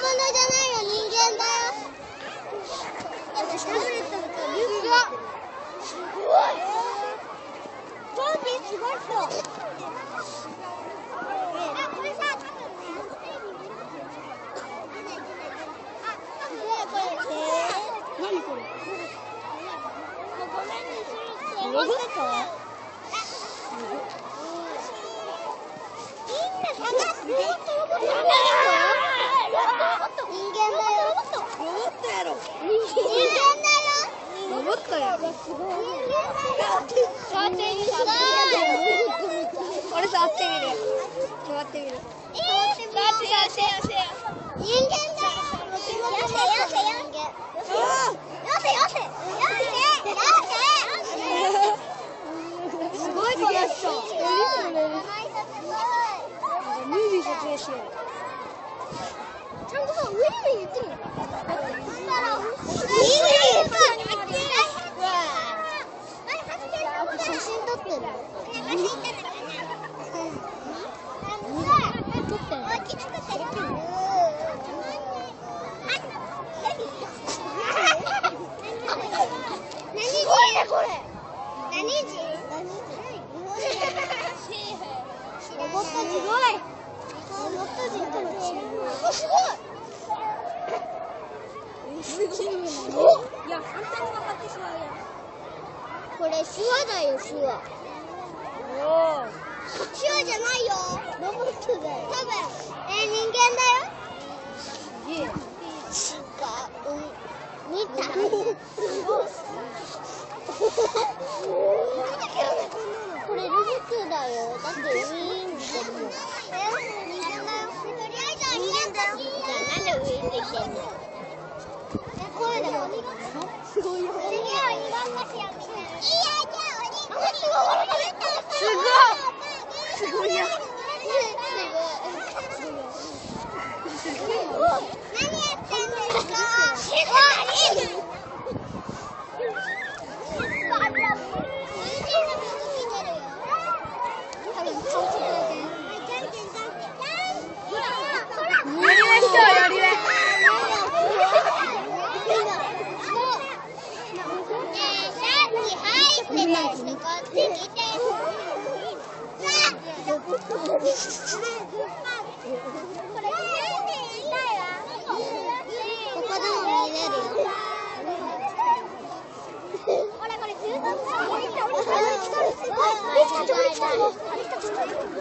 じゃないよ、人間だよ。タブレットの顔、すごい。トンビすごい人。これさ、多分ね。何これ？ごめんね、ロボット？みんな探して。人間だよ。ロボットやろ。人間だよ。ロボットやろ。すごい。触ってみる。俺触ってみる。触ってみる。人間だよ。よせ。すごいこの人。ムービー撮影しよう。ちゃんとさ、上に言ってるの。写真撮ってる。これ。何人？ロボットすごい。すごい。いや、反対に曲がってしまうよ。これ手話だよ、手話。手話じゃないよ。ロボットだよ。多分、人間だよ。違う。見た。これロボットだよ。だってウィーンって人間だよ。とりあえず人間だよ。じゃあなんでウィーンって言ってんの？声だよ。すごいよ。次は2番菓子やみたいな。すごいよ。何やってんですか？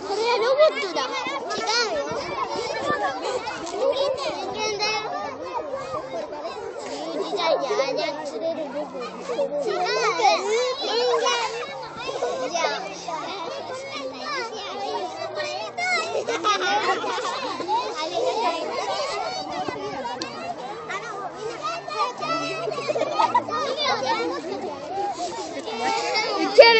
これはロボットだ。違うよ。人間だよ。自在で操れるロボット。違う。人間。じゃあ。いける。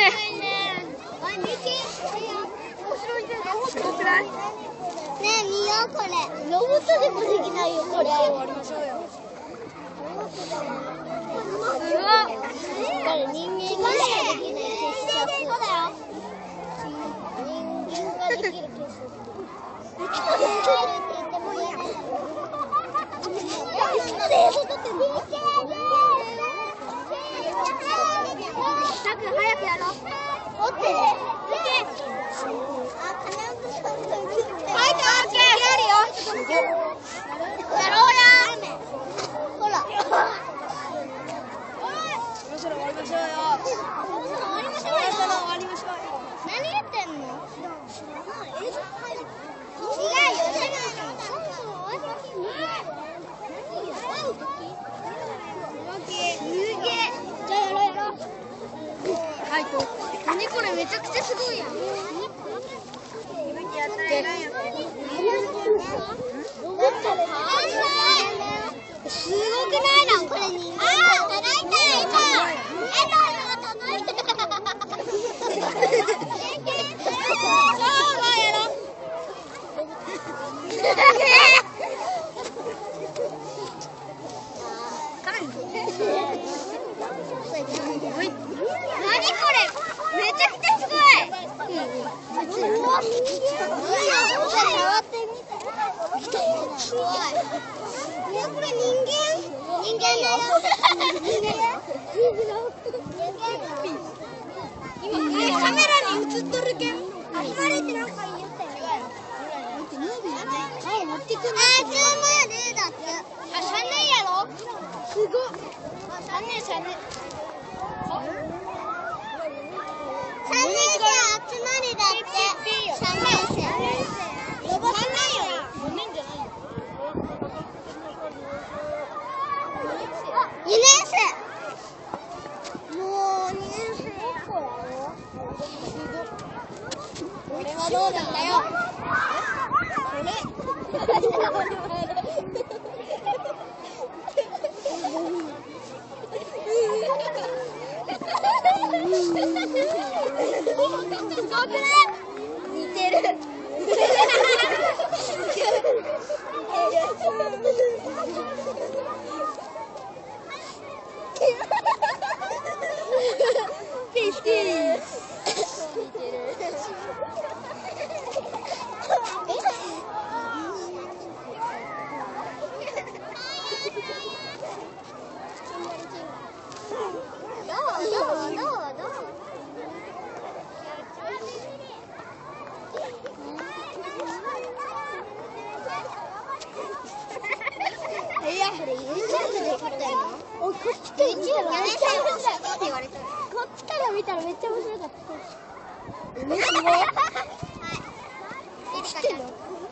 ねえ、見ようこれ。ロボットでもできないよこれ。終わりましょうよ。すごい。これ人間がしかできない結晶。人間ができる結晶。早くやろう。持ってね。はい、やるよ。やろうや。ほら。終わりましょうよ。何やってんの？違うよ。じゃあやろう。はいと。何これめちゃくちゃすごいやん。すごくないのこれに。届いた何これめちゃくちゃすごい。これ人間だよ。今カメラに映っとるけん。集まれってなんか言ったよ。持ってくる。あ、集まれだって。あ、3年やろ。すごい。3年。3年生集まりだって。3年生。4年じゃないよ。2年生。もう2年生。これはどうなんだよ。これ。似てる。これ YouTube で撮ったよ。こっちから見たらめっちゃ面白かった。すごい。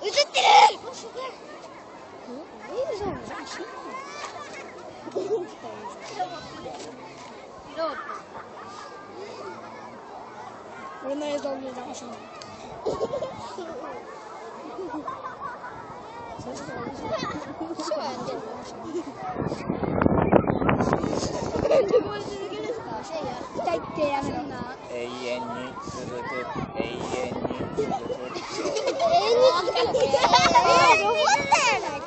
映ってる。俺の映像見るかもしれない。永遠に続く、永遠に続く。ロボットやないと。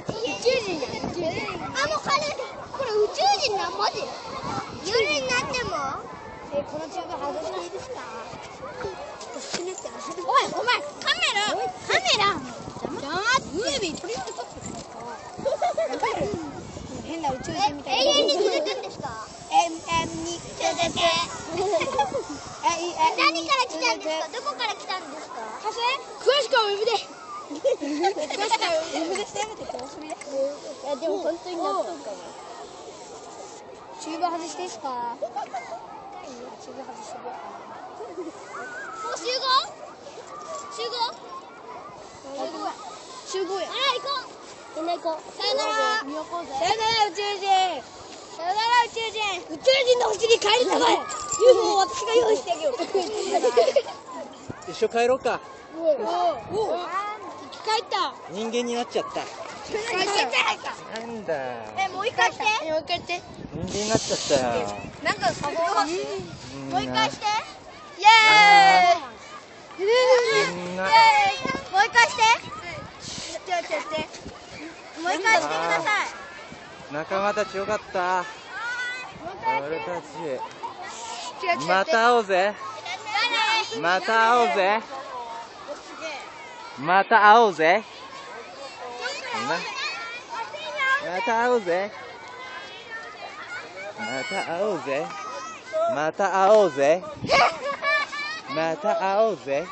宇宙人や。あ、もうこれ宇宙人なんマジ？夜になっても？このチューブ外していいですか？おい、お前カメラ。ムービー撮りようと撮ってるんですか？変な宇宙人みたいな。永遠に続くんですか？永遠に続く。何から来たんですか？どこから来たんですか？詳しくはウェブで。詳しくはウェブで調べてください。いやでも本当になっとるかも。チューブ外していいですか？チューブ外してる。もう集合？集合や。あら行こう。みんな行こう。さよなら。さよなら宇宙人。宇宙人のうちに帰りたまえ。UFO を私が用意してあげよう。一緒帰ろうか。生き返った。人間になっちゃった。なんだ。もう一回して。人間になっちゃったよ。なんかサボー。もう一回して。イエーイ。もう一回して。もう一回してください。仲間たちよかった。俺たち。また会おうぜ。また会おうぜ。また会おうぜ。また会おうぜ。また会おうぜ。また会おうぜ。また会おうぜ。